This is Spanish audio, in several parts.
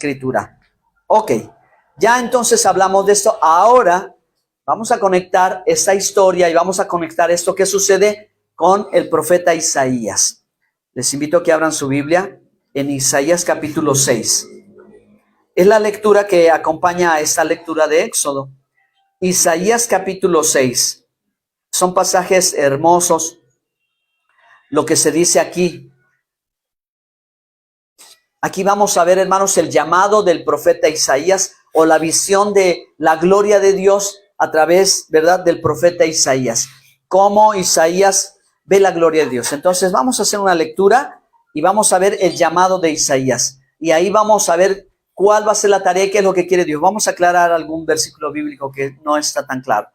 escritura. Ok, ya entonces hablamos de esto. Ahora vamos a conectar esta historia y vamos a conectar esto que sucede con el profeta Isaías. Les invito a que abran su Biblia en Isaías capítulo 6. Es la lectura que acompaña a esta lectura de Éxodo. Isaías capítulo 6. Son pasajes hermosos. Lo que se dice aquí. Aquí vamos a ver, hermanos, el llamado del profeta Isaías o la visión de la gloria de Dios a través, ¿verdad?, del profeta Isaías. Cómo Isaías ve la gloria de Dios. Entonces vamos a hacer una lectura y vamos a ver el llamado de Isaías. Y ahí vamos a ver cuál va a ser la tarea y qué es lo que quiere Dios. Vamos a aclarar algún versículo bíblico que no está tan claro.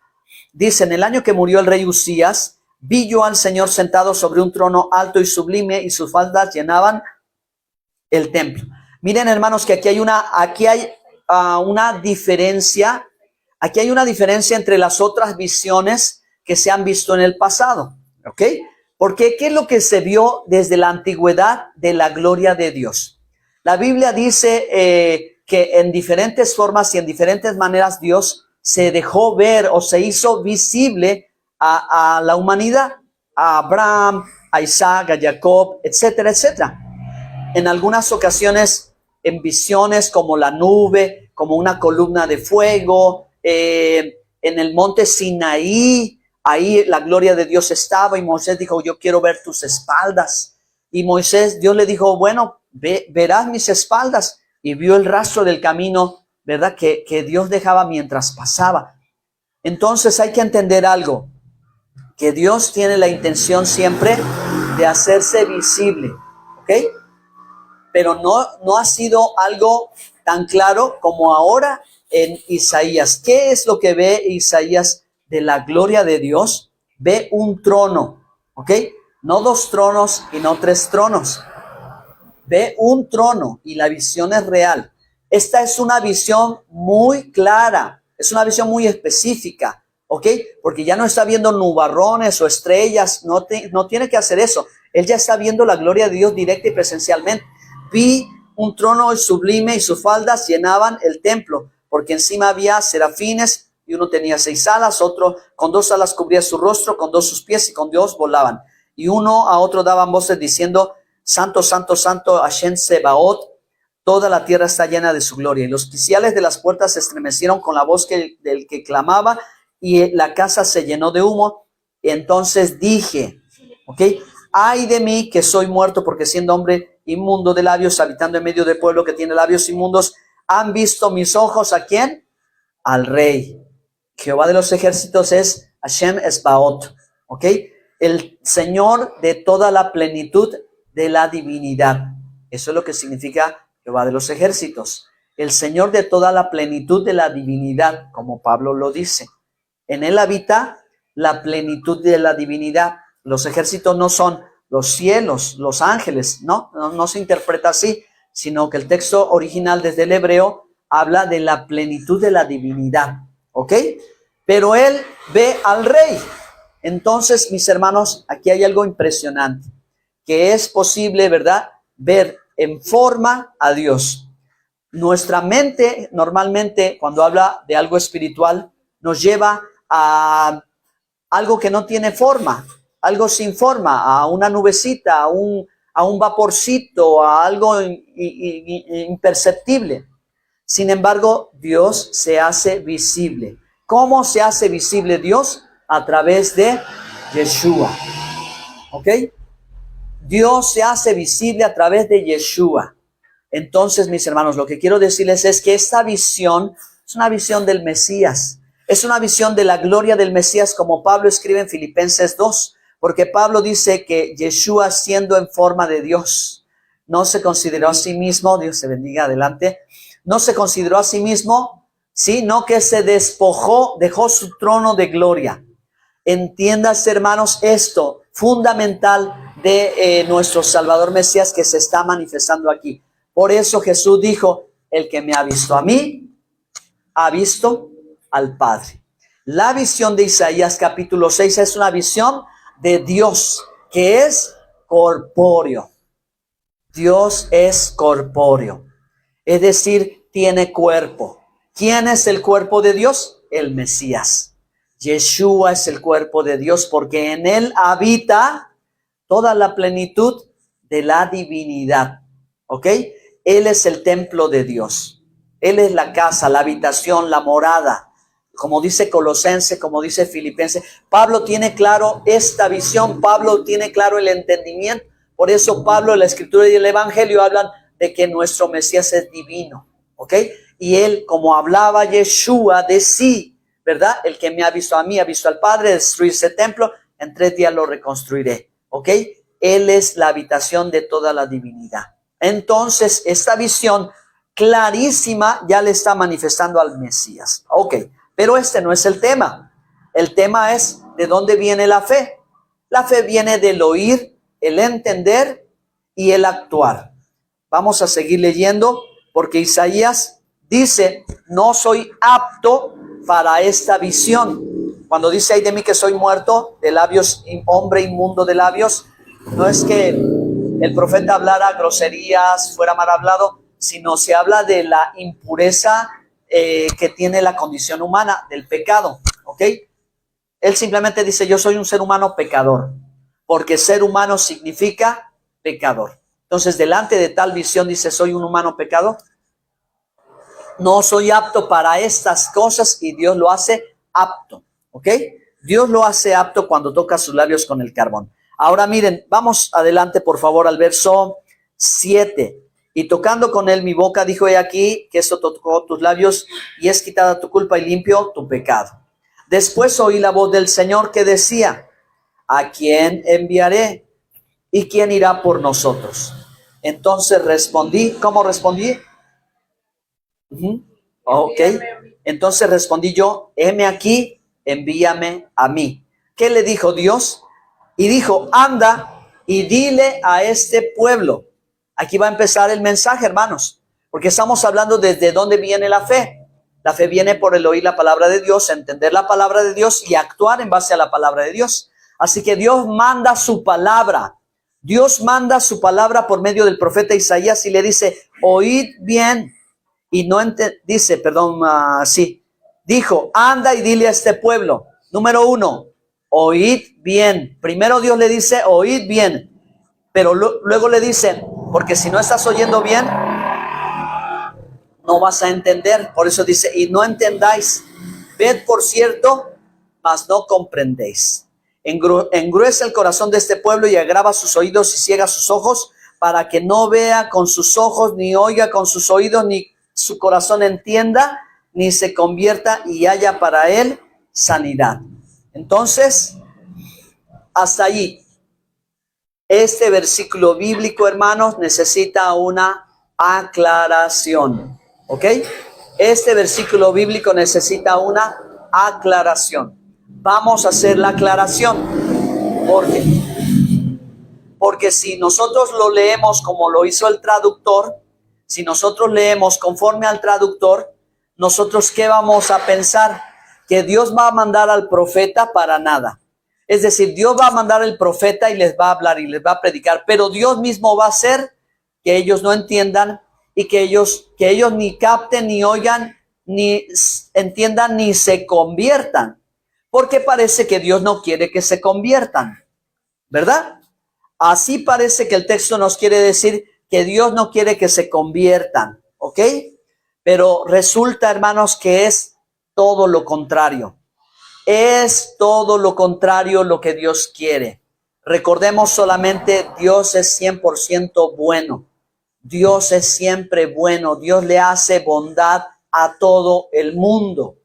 Dice, en el año que murió el rey Usías, vi yo al Señor sentado sobre un trono alto y sublime, y sus faldas llenaban el templo. Miren, hermanos, que aquí hay una diferencia. Aquí hay una diferencia entre las otras visiones que se han visto en el pasado. ¿Ok? Porque ¿qué es lo que se vio desde la antigüedad de la gloria de Dios? La Biblia dice que en diferentes formas y en diferentes maneras Dios se dejó ver o se hizo visible a la humanidad, a Abraham, a Isaac, a Jacob, etcétera, etcétera. En algunas ocasiones en visiones como la nube, como una columna de fuego, en el monte Sinaí, ahí la gloria de Dios estaba y Moisés dijo, yo quiero ver tus espaldas. Y Dios le dijo, bueno, verás mis espaldas. Y vio el rastro del camino, ¿verdad?, que Dios dejaba mientras pasaba. Entonces hay que entender algo, que Dios tiene la intención siempre de hacerse visible, ¿ok? Pero no ha sido algo tan claro como ahora en Isaías. ¿Qué es lo que ve Isaías de la gloria de Dios? Ve un trono, ¿ok? No dos tronos y no tres tronos. Ve un trono y la visión es real. Esta es una visión muy clara, es una visión muy específica, ¿ok? Porque ya no está viendo nubarrones o estrellas, no tiene que hacer eso. Él ya está viendo la gloria de Dios directa y presencialmente. Vi un trono sublime y sus faldas llenaban el templo, porque encima había serafines y uno tenía 6 alas, otro con 2 alas cubría su rostro, con 2 sus pies y con 2 volaban. Y uno a otro daban voces diciendo, Santo, Santo, Santo, Hashem Sebaot, toda la tierra está llena de su gloria. Y los quiciales de las puertas se estremecieron con la voz del que clamaba, y la casa se llenó de humo. Y entonces dije, ¿ok? Ay de mí que soy muerto, porque siendo hombre inmundo de labios, habitando en medio del pueblo que tiene labios inmundos, han visto mis ojos, ¿a quién? Al Rey. Jehová de los ejércitos es Hashem Sebaot, ¿ok? El Señor de toda la plenitud de la divinidad. Eso es lo que significa Jehová de los ejércitos. El Señor de toda la plenitud de la divinidad, como Pablo lo dice. En él habita la plenitud de la divinidad. Los ejércitos no son los cielos, los ángeles, no se interpreta así, sino que el texto original desde el hebreo habla de la plenitud de la divinidad, ¿ok? Pero él ve al Rey. Entonces, mis hermanos, aquí hay algo impresionante, que es posible, ¿verdad?, ver en forma a Dios. Nuestra mente normalmente, cuando habla de algo espiritual, nos lleva a algo que no tiene forma, algo sin forma, a una nubecita, a un vaporcito, a algo imperceptible. Sin embargo, Dios se hace visible. ¿Cómo se hace visible Dios? A través de Yeshua. ¿Ok? Dios se hace visible a través de Yeshua. Entonces, mis hermanos, lo que quiero decirles es que esta visión es una visión del Mesías. Es una visión de la gloria del Mesías, como Pablo escribe en Filipenses 2. Porque Pablo dice que Yeshua, siendo en forma de Dios, no se consideró a sí mismo, Dios se bendiga, adelante, no se consideró a sí mismo, sino que se despojó, dejó su trono de gloria. Entiéndase, hermanos, esto fundamental de nuestro Salvador Mesías que se está manifestando aquí. Por eso Jesús dijo, el que me ha visto a mí, ha visto al Padre. La visión de Isaías capítulo 6 es una visión de Dios que es corpóreo. Dios es corpóreo. Es decir, tiene cuerpo. ¿Quién es el cuerpo de Dios? El Mesías. Yeshua es el cuerpo de Dios porque en él habita toda la plenitud de la divinidad. ¿Ok? Él es el templo de Dios. Él es la casa, la habitación, la morada. Como dice Colosense, como dice Filipense. Pablo tiene claro esta visión. Pablo tiene claro el entendimiento. Por eso Pablo, la Escritura y el Evangelio hablan de que nuestro Mesías es divino. ¿Ok? Y él, como hablaba Yeshua de sí, ¿verdad? El que me ha visto a mí, ha visto al Padre, destruir ese templo, en 3 días lo reconstruiré. ¿Ok? Él es la habitación de toda la divinidad. Entonces, esta visión clarísima ya le está manifestando al Mesías. Ok, pero este no es el tema. El tema es de dónde viene la fe. La fe viene del oír, el entender y el actuar. Vamos a seguir leyendo porque Isaías dice, no soy apto para esta visión. Cuando dice, ay de mí que soy muerto, de labios, hombre inmundo de labios, no es que el profeta hablara groserías, fuera mal hablado, sino se habla de la impureza que tiene la condición humana, del pecado, ¿ok? Él simplemente dice, yo soy un ser humano pecador, porque ser humano significa pecador. Entonces, delante de tal visión dice, soy un humano pecador. No soy apto para estas cosas y Dios lo hace apto, ¿ok? Dios lo hace apto cuando toca sus labios con el carbón. Ahora miren, vamos adelante por favor al verso 7. Y tocando con él mi boca, dijo, he aquí que esto tocó tus labios y es quitada tu culpa y limpio tu pecado. Después oí la voz del Señor que decía, ¿a quién enviaré? ¿Y quién irá por nosotros? Entonces respondí, ¿cómo respondí? Ok, entonces respondí yo, heme aquí, envíame a mí. ¿Qué le dijo Dios? Y dijo, anda y dile a este pueblo. Aquí va a empezar el mensaje, hermanos, porque estamos hablando desde dónde viene la fe. La fe viene por el oír la palabra de Dios, entender la palabra de Dios y actuar en base a la palabra de Dios. Así que Dios manda su palabra. Dios manda su palabra por medio del profeta Isaías y le dice, oíd bien. Y no dice, dijo, anda y dile a este pueblo. Número 1, oíd bien. Primero Dios le dice, oíd bien. Pero luego le dice, porque si no estás oyendo bien, no vas a entender. Por eso dice, y no entendáis. Ved por cierto, mas no comprendéis. Engruesa el corazón de este pueblo y agrava sus oídos y ciega sus ojos, para que no vea con sus ojos, ni oiga con sus oídos, ni su corazón entienda, ni se convierta y haya para él sanidad. Entonces, hasta allí. Este versículo bíblico, hermanos, necesita una aclaración. ¿Ok? Este versículo bíblico necesita una aclaración. Vamos a hacer la aclaración. ¿Por qué? Porque si nosotros lo leemos como lo hizo el traductor, si nosotros leemos conforme al traductor, nosotros ¿qué vamos a pensar? Que Dios va a mandar al profeta para nada. Es decir, Dios va a mandar al profeta y les va a hablar y les va a predicar, pero Dios mismo va a hacer que ellos no entiendan y que ellos ni capten, ni oigan, ni entiendan, ni se conviertan. Porque parece que Dios no quiere que se conviertan, ¿verdad? Así parece que el texto nos quiere decir que Dios no quiere que se conviertan, ¿ok? Pero resulta, hermanos, que es todo lo contrario. Es todo lo contrario lo que Dios quiere. Recordemos solamente, Dios es 100% bueno. Dios es siempre bueno. Dios le hace bondad a todo el mundo.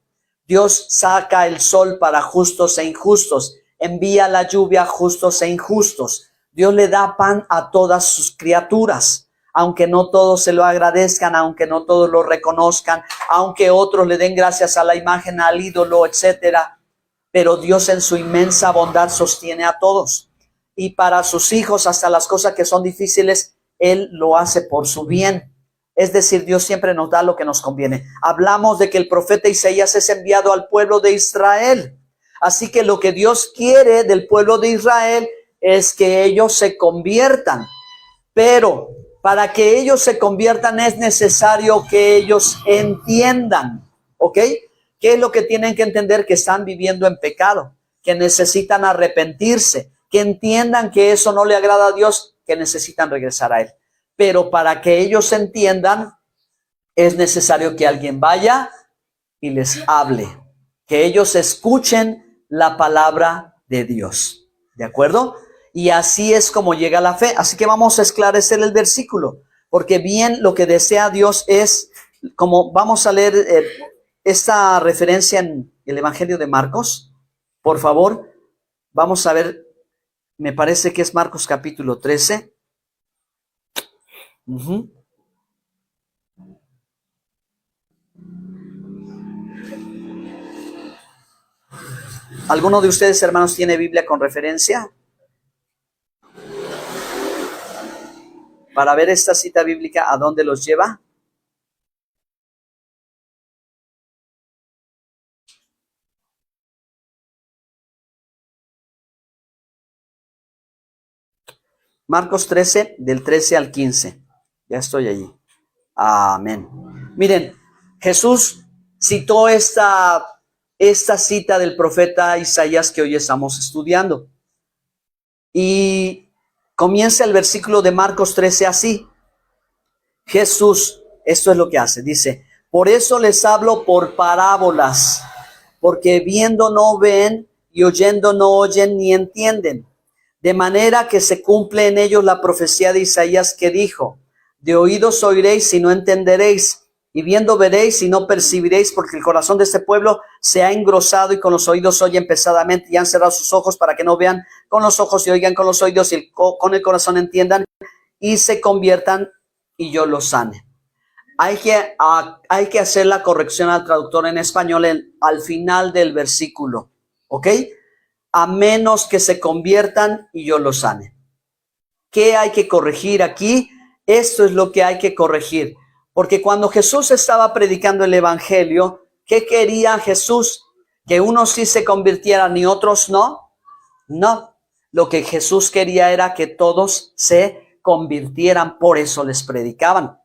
Dios saca el sol para justos e injustos. Envía la lluvia a justos e injustos. Dios le da pan a todas sus criaturas. Aunque no todos se lo agradezcan, aunque no todos lo reconozcan, aunque otros le den gracias a la imagen, al ídolo, etcétera. Pero Dios en su inmensa bondad sostiene a todos. Y para sus hijos, hasta las cosas que son difíciles, Él lo hace por su bien. Es decir, Dios siempre nos da lo que nos conviene. Hablamos de que el profeta Isaías es enviado al pueblo de Israel. Así que lo que Dios quiere del pueblo de Israel es que ellos se conviertan. Pero Para que ellos se conviertan es necesario que ellos entiendan, ¿ok? ¿Qué es lo que tienen que entender? Que están viviendo en pecado, que necesitan arrepentirse, que entiendan que eso no le agrada a Dios, que necesitan regresar a Él. Pero para que ellos entiendan, es necesario que alguien vaya y les hable, que ellos escuchen la palabra de Dios, ¿de acuerdo? Y así es como llega la fe. Así que vamos a esclarecer el versículo, porque bien lo que desea Dios es, como vamos a leer esta referencia en el Evangelio de Marcos, por favor, vamos a ver, me parece que es Marcos capítulo 13. ¿Alguno de ustedes, hermanos, tiene Biblia con referencia? Para ver esta cita bíblica, ¿a dónde los lleva? Marcos 13, del 13 al 15. Ya estoy allí. Amén. Miren, Jesús citó esta cita del profeta Isaías que hoy estamos estudiando. Y comienza el versículo de Marcos 13 así. Jesús, esto es lo que hace, dice, por eso les hablo por parábolas, porque viendo no ven y oyendo no oyen ni entienden. De manera que se cumple en ellos la profecía de Isaías que dijo, de oídos oiréis y no entenderéis, y viendo veréis y no percibiréis, porque el corazón de este pueblo se ha engrosado y con los oídos oyen pesadamente y han cerrado sus ojos para que no vean con los ojos y oigan con los oídos y con el corazón entiendan y se conviertan y yo los sane. Hay que hacer la corrección al traductor en español al final del versículo, ¿ok? A menos que se conviertan y yo los sane. ¿Qué hay que corregir aquí? Esto es lo que hay que corregir. Porque cuando Jesús estaba predicando el evangelio, ¿qué quería Jesús? ¿Que unos sí se convirtieran y otros no? No. Lo que Jesús quería era que todos se convirtieran, por eso les predicaban.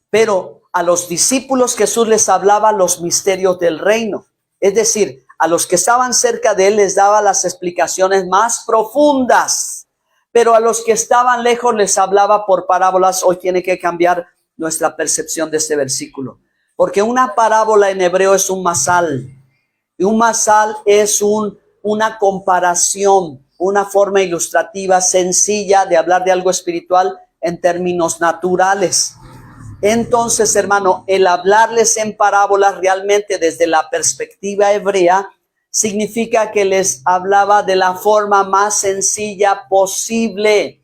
Pero a los discípulos Jesús les hablaba los misterios del reino. Es decir, a los que estaban cerca de él les daba las explicaciones más profundas. Pero a los que estaban lejos les hablaba por parábolas. Hoy tiene que cambiar nuestra percepción de este versículo. Porque una parábola en hebreo es un masal. Y un masal es una comparación, una forma ilustrativa sencilla de hablar de algo espiritual en términos naturales. Entonces, hermano, el hablarles en parábolas realmente desde la perspectiva hebrea significa que les hablaba de la forma más sencilla posible.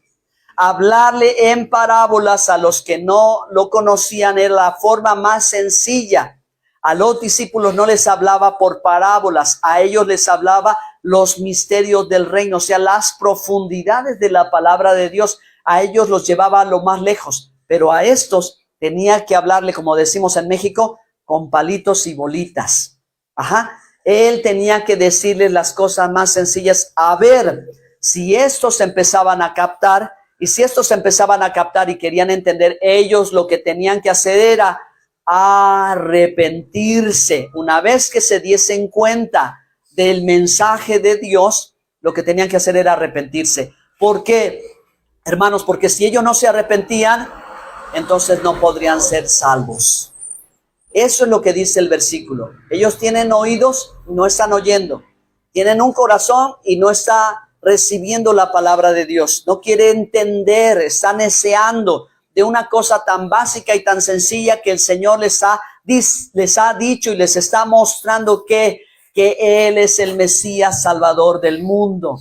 Hablarle en parábolas a los que no lo conocían era la forma más sencilla. A los discípulos no les hablaba por parábolas, a ellos les hablaba los misterios del reino, o sea, las profundidades de la palabra de Dios. A ellos los llevaba a lo más lejos, pero a estos tenía que hablarle, como decimos en México, con palitos y bolitas. Él tenía que decirles las cosas más sencillas. A ver, si estos empezaban a captar, y si estos empezaban a captar y querían entender, ellos lo que tenían que hacer era arrepentirse. Una vez que se diesen cuenta del mensaje de Dios, lo que tenían que hacer era arrepentirse. ¿Por qué, hermanos? Porque si ellos no se arrepentían, entonces no podrían ser salvos. Eso es lo que dice el versículo. Ellos tienen oídos y no están oyendo. Tienen un corazón y no está recibiendo la palabra de Dios. No quiere entender, está neceando de una cosa tan básica y tan sencilla que el Señor les ha dicho y les está mostrando que Él es el Mesías Salvador del mundo.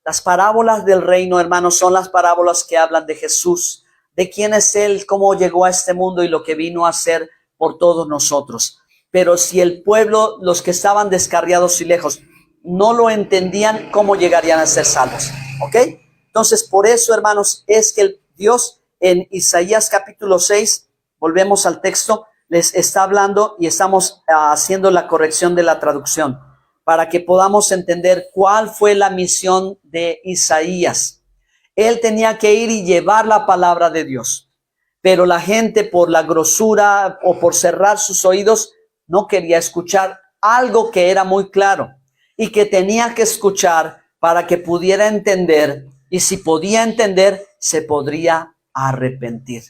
Las parábolas del reino, hermanos, son las parábolas que hablan de Jesús, de quién es Él, cómo llegó a este mundo y lo que vino a hacer por todos nosotros. Pero si el pueblo, los que estaban descarriados y lejos, no lo entendían, ¿cómo llegarían a ser salvos? ¿Ok? Entonces, por eso, hermanos, es que Dios en Isaías capítulo 6, volvemos al texto, les está hablando y estamos haciendo la corrección de la traducción para que podamos entender cuál fue la misión de Isaías. Él tenía que ir y llevar la palabra de Dios. pero la gente por la grosura o por cerrar sus oídos no quería escuchar algo que era muy claro y que tenía que escuchar para que pudiera entender, y si podía entender, se podría arrepentir.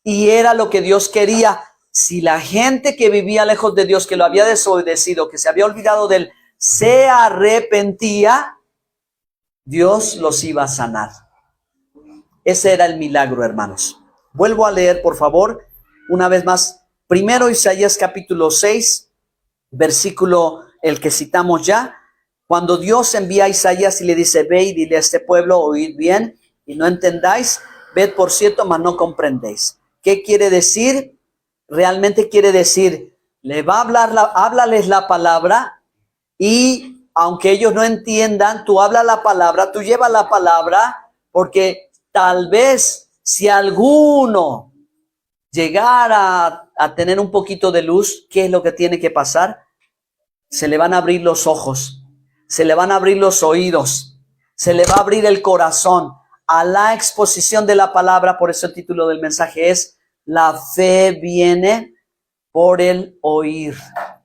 Y era lo que Dios quería. Si la gente que vivía lejos de Dios, que lo había desobedecido, que se había olvidado de él, se arrepentía, Dios los iba a sanar. Ese era el milagro, hermanos. Vuelvo a leer, por favor, una vez más. Primero Isaías capítulo 6, versículo el que citamos ya. Cuando Dios envía a Isaías y le dice, ve y dile a este pueblo, oíd bien y no entendáis, ved por cierto, mas no comprendéis. ¿Qué quiere decir? Realmente quiere decir, le va a hablar, háblales la palabra, y aunque ellos no entiendan, tú habla la palabra, tú lleva la palabra, porque tal vez si alguno llegara a tener un poquito de luz, ¿qué es lo que tiene que pasar? Se le van a abrir los ojos, se le van a abrir los oídos, se le va a abrir el corazón a la exposición de la palabra. Por eso el título del mensaje es La fe viene por el oír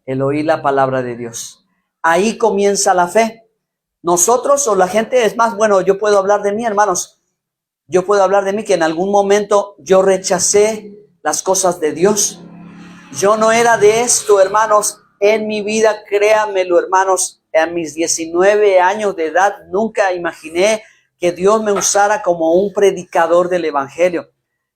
la palabra de Dios. Ahí comienza la fe. Nosotros o la gente, es más, bueno, yo puedo hablar de mí, hermanos. Yo puedo hablar de mí que en algún momento yo rechacé las cosas de Dios. Yo no era de esto, hermanos, en mi vida, créanmelo, hermanos, a mis 19 años de edad, nunca imaginé que Dios me usara como un predicador del evangelio.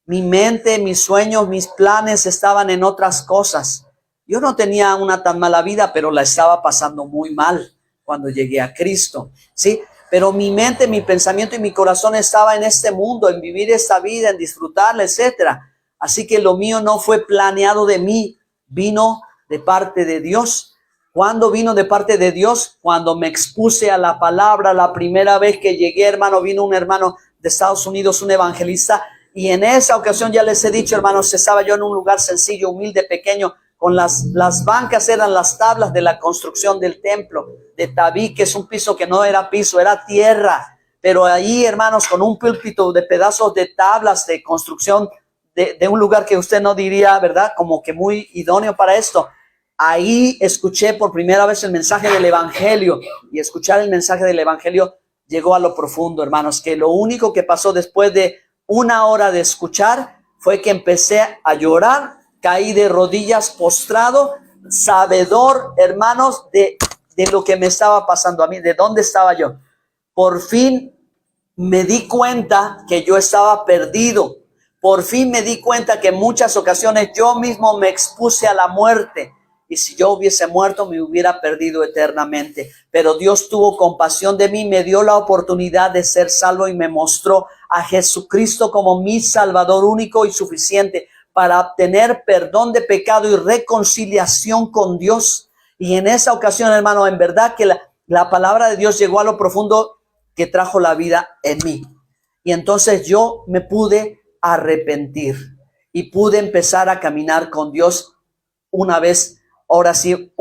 Mi mente, mis sueños, mis planes estaban en otras cosas. Yo no tenía una tan mala vida, pero la estaba pasando muy mal cuando llegué a Cristo, ¿sí? Pero mi mente, mi pensamiento y mi corazón estaba en este mundo, en vivir esta vida, en disfrutarla, etcétera. Así que lo mío no fue planeado de mí, vino de parte de Dios. ¿Cuándo vino de parte de Dios? Cuando me expuse a la palabra. La primera vez que llegué, hermano, vino un hermano de Estados Unidos, un evangelista, y en esa ocasión ya les he dicho, hermanos, estaba yo en un lugar sencillo, humilde, pequeño, con las bancas eran las tablas de la construcción del templo de Tabí, que es un piso que no era piso, era tierra. Pero ahí, hermanos, con un púlpito de pedazos de tablas de construcción de un lugar que usted no diría, ¿verdad?, como que muy idóneo para esto. Ahí escuché por primera vez el mensaje del evangelio, y escuchar el mensaje del evangelio llegó a lo profundo, hermanos, que lo único que pasó después de una hora de escuchar fue que empecé a llorar, caí de rodillas postrado, sabedor, hermanos, de lo que me estaba pasando a mí, de dónde estaba yo. Por fin me di cuenta que yo estaba perdido. Por fin me di cuenta que en muchas ocasiones yo mismo me expuse a la muerte. Y si yo hubiese muerto, me hubiera perdido eternamente. Pero Dios tuvo compasión de mí, me dio la oportunidad de ser salvo y me mostró a Jesucristo como mi Salvador único y suficiente para obtener perdón de pecado y reconciliación con Dios. Y en esa ocasión, hermano, en verdad que la palabra de Dios llegó a lo profundo que trajo la vida en mí. Y entonces yo me pude arrepentir y pude empezar a caminar con Dios una vez, ahora sí,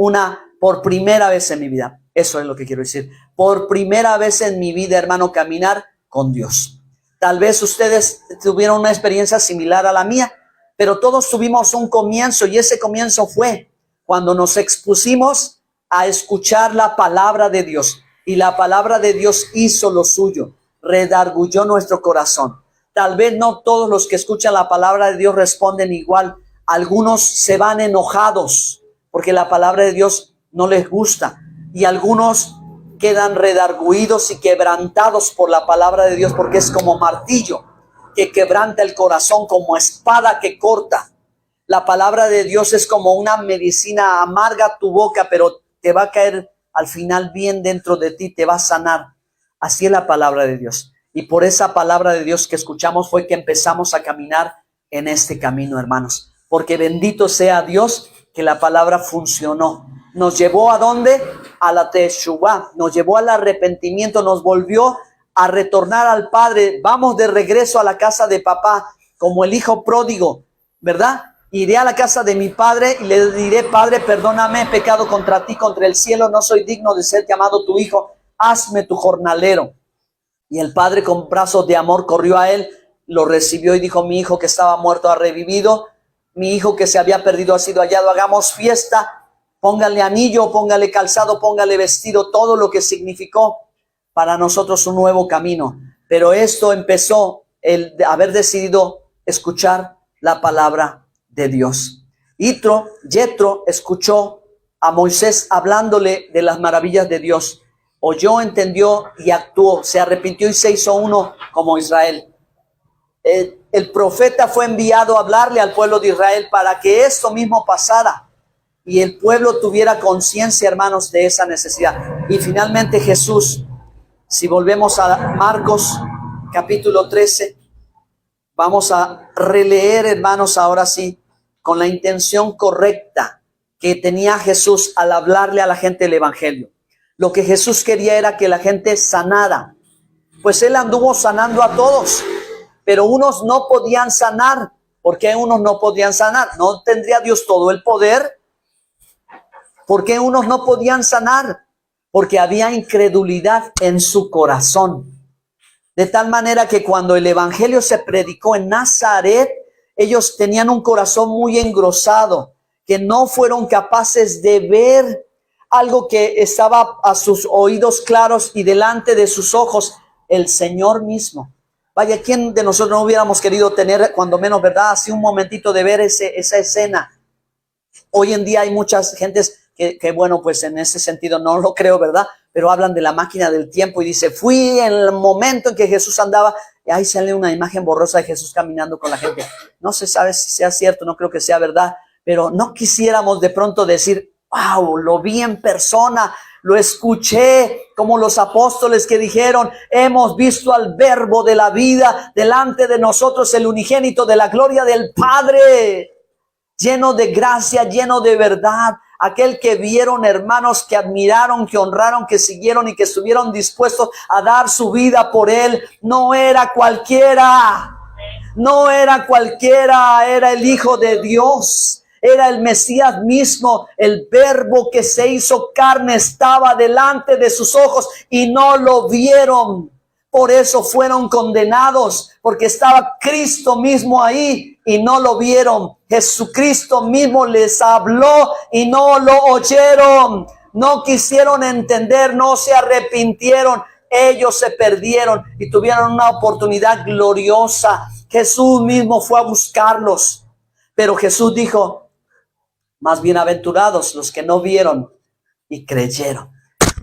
por primera vez en mi vida. Eso es lo que quiero decir. Por primera vez en mi vida, hermano, caminar con Dios. Tal vez ustedes tuvieron una experiencia similar a la mía, pero todos tuvimos un comienzo, y ese comienzo fue cuando nos expusimos a escuchar la palabra de Dios, y la palabra de Dios hizo lo suyo, redarguyó nuestro corazón. Tal vez no todos los que escuchan la palabra de Dios responden igual. Algunos se van enojados porque la palabra de Dios no les gusta, y algunos quedan redarguidos y quebrantados por la palabra de Dios, porque es como martillo que quebranta el corazón, como espada que corta. La palabra de Dios es como una medicina, amarga tu boca, pero te va a caer al final bien dentro de ti, te va a sanar. Así es la palabra de Dios. Y por esa palabra de Dios que escuchamos fue que empezamos a caminar en este camino, hermanos. Porque bendito sea Dios que la palabra funcionó. Nos llevó ¿a dónde? A la Teshuvá, nos llevó al arrepentimiento, nos volvió a retornar al Padre. Vamos de regreso a la casa de papá, como el hijo pródigo, ¿verdad? Iré a la casa de mi padre y le diré: Padre, perdóname, he pecado contra ti, contra el cielo, no soy digno de ser llamado tu hijo, hazme tu jornalero. Y el padre, con brazos de amor, corrió a él, lo recibió y dijo: mi hijo que estaba muerto ha revivido, mi hijo que se había perdido ha sido hallado, hagamos fiesta, póngale anillo, póngale calzado, póngale vestido, todo lo que significó para nosotros un nuevo camino. Pero esto empezó el de haber decidido escuchar la palabra de Dios. Yetro escuchó a Moisés hablándole de las maravillas de Dios. Oyó, entendió y actuó. Se arrepintió y se hizo uno como Israel. El profeta fue enviado a hablarle al pueblo de Israel para que esto mismo pasara y el pueblo tuviera conciencia, hermanos, de esa necesidad. Y finalmente Jesús, si volvemos a Marcos capítulo 13, vamos a releer, hermanos, ahora sí, con la intención correcta que tenía Jesús al hablarle a la gente el evangelio. Lo que Jesús quería era que la gente sanara, pues él anduvo sanando a todos, pero unos no podían sanar. ¿Por qué unos no podían sanar? ¿No tendría Dios todo el poder? ¿Por qué unos no podían sanar? Porque había incredulidad en su corazón. De tal manera que cuando el evangelio se predicó en Nazaret, ellos tenían un corazón muy engrosado, que no fueron capaces de ver algo que estaba a sus oídos claros y delante de sus ojos, el Señor mismo. Vaya, ¿quién de nosotros no hubiéramos querido tener, cuando menos, verdad, así un momentito de ver esa escena? Hoy en día hay muchas gentes que bueno, pues en ese sentido no lo creo, ¿verdad? Pero hablan de la máquina del tiempo y dice: fui en el momento en que Jesús andaba, y ahí sale una imagen borrosa de Jesús caminando con la gente. No se sabe si sea cierto, no creo que sea verdad, pero no quisiéramos de pronto decir: wow, lo vi en persona, lo escuché, como los apóstoles que dijeron: hemos visto al Verbo de la vida delante de nosotros, el unigénito de la gloria del Padre, lleno de gracia, lleno de verdad. Aquel que vieron, hermanos, que admiraron, que honraron, que siguieron y que estuvieron dispuestos a dar su vida por él. No era cualquiera, no era cualquiera, era el Hijo de Dios. Era el Mesías mismo, el Verbo que se hizo carne, estaba delante de sus ojos y no lo vieron. Por eso fueron condenados, porque estaba Cristo mismo ahí y no lo vieron. Jesucristo mismo les habló y no lo oyeron. No quisieron entender, no se arrepintieron. Ellos se perdieron y tuvieron una oportunidad gloriosa. Jesús mismo fue a buscarlos. Pero Jesús dijo: más bienaventurados los que no vieron y creyeron.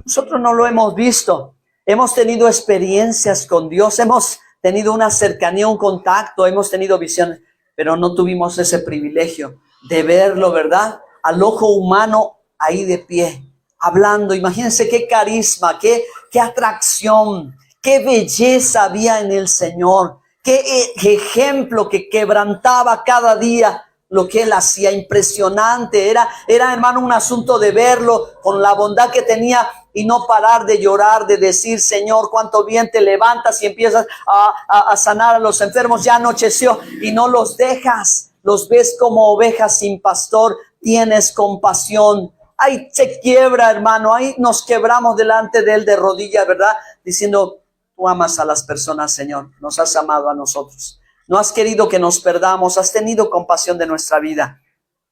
Nosotros no lo hemos visto. Hemos tenido experiencias con Dios, hemos tenido una cercanía, un contacto, hemos tenido visiones, pero no tuvimos ese privilegio de verlo, ¿verdad? Al ojo humano ahí de pie, hablando. Imagínense qué carisma, qué atracción, qué belleza había en el Señor, qué ejemplo que quebrantaba cada día lo que él hacía. Impresionante, era, hermano, un asunto de verlo con la bondad que tenía y no parar de llorar, de decir: Señor, cuánto bien te levantas y empiezas a sanar a los enfermos. Ya anocheció y no los dejas, los ves como ovejas sin pastor, tienes compasión. Ahí se quiebra, hermano, ahí nos quebramos delante de él de rodillas, ¿verdad? Diciendo: tú amas a las personas, Señor, nos has amado a nosotros. No has querido que nos perdamos, has tenido compasión de nuestra vida.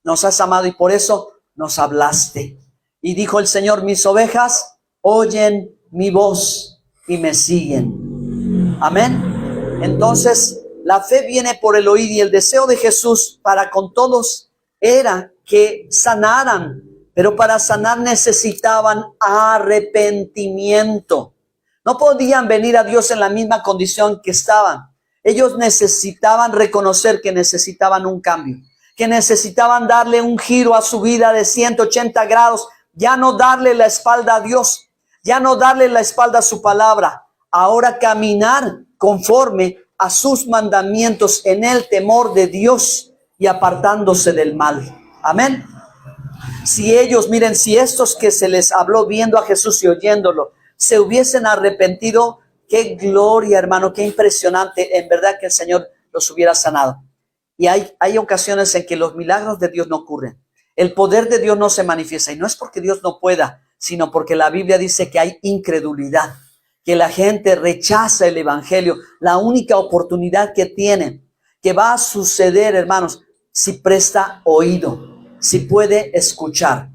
Nos has amado y por eso nos hablaste. Y dijo el Señor: mis ovejas oyen mi voz y me siguen. Amén. Entonces, la fe viene por el oír, y el deseo de Jesús para con todos era que sanaran, pero para sanar necesitaban arrepentimiento. No podían venir a Dios en la misma condición que estaban. Ellos necesitaban reconocer que necesitaban un cambio, que necesitaban darle un giro a su vida de 180 grados, ya no darle la espalda a Dios, ya no darle la espalda a su palabra, ahora caminar conforme a sus mandamientos en el temor de Dios y apartándose del mal. Amén. Si ellos, miren, si estos que se les habló viendo a Jesús y oyéndolo, se hubiesen arrepentido, qué gloria, hermano, qué impresionante, en verdad, que el Señor los hubiera sanado. Y hay ocasiones en que los milagros de Dios no ocurren. El poder de Dios no se manifiesta, y no es porque Dios no pueda, sino porque la Biblia dice que hay incredulidad, que la gente rechaza el evangelio, la única oportunidad que tiene, que va a suceder, hermanos, si presta oído, si puede escuchar.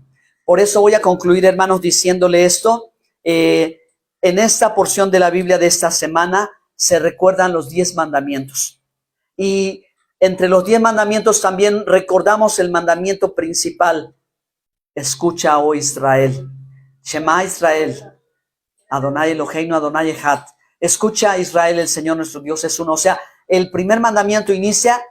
Por eso voy a concluir, hermanos, diciéndole esto. En esta porción de la Biblia de esta semana se recuerdan los 10 mandamientos. Y entre los 10 mandamientos también recordamos el mandamiento principal. Escucha, oh Israel. Shema Israel. Adonai Eloheinu, Adonai Echad. Escucha, Israel, el Señor nuestro Dios es uno. O sea, el primer mandamiento inicia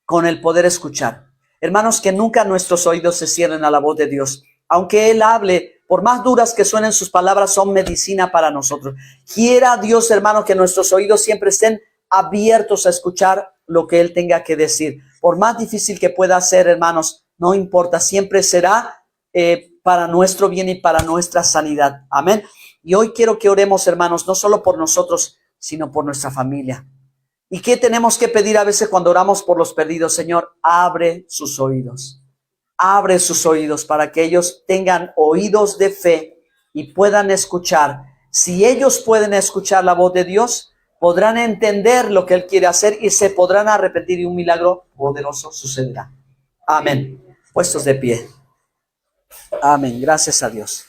con el poder escuchar. Hermanos, que nunca nuestros oídos se cierren a la voz de Dios. Aunque Él hable, por más duras que suenen sus palabras, son medicina para nosotros. Quiera Dios, hermanos, que nuestros oídos siempre estén abiertos a escuchar lo que Él tenga que decir. Por más difícil que pueda ser, hermanos, no importa, siempre será para nuestro bien y para nuestra sanidad. Amén. Y hoy quiero que oremos, hermanos, no solo por nosotros, sino por nuestra familia. ¿Y qué tenemos que pedir a veces cuando oramos por los perdidos? Señor, abre sus oídos. Abre sus oídos para que ellos tengan oídos de fe y puedan escuchar. Si ellos pueden escuchar la voz de Dios, podrán entender lo que Él quiere hacer y se podrán arrepentir y un milagro poderoso sucederá. Amén. Puestos de pie. Amén. Gracias a Dios.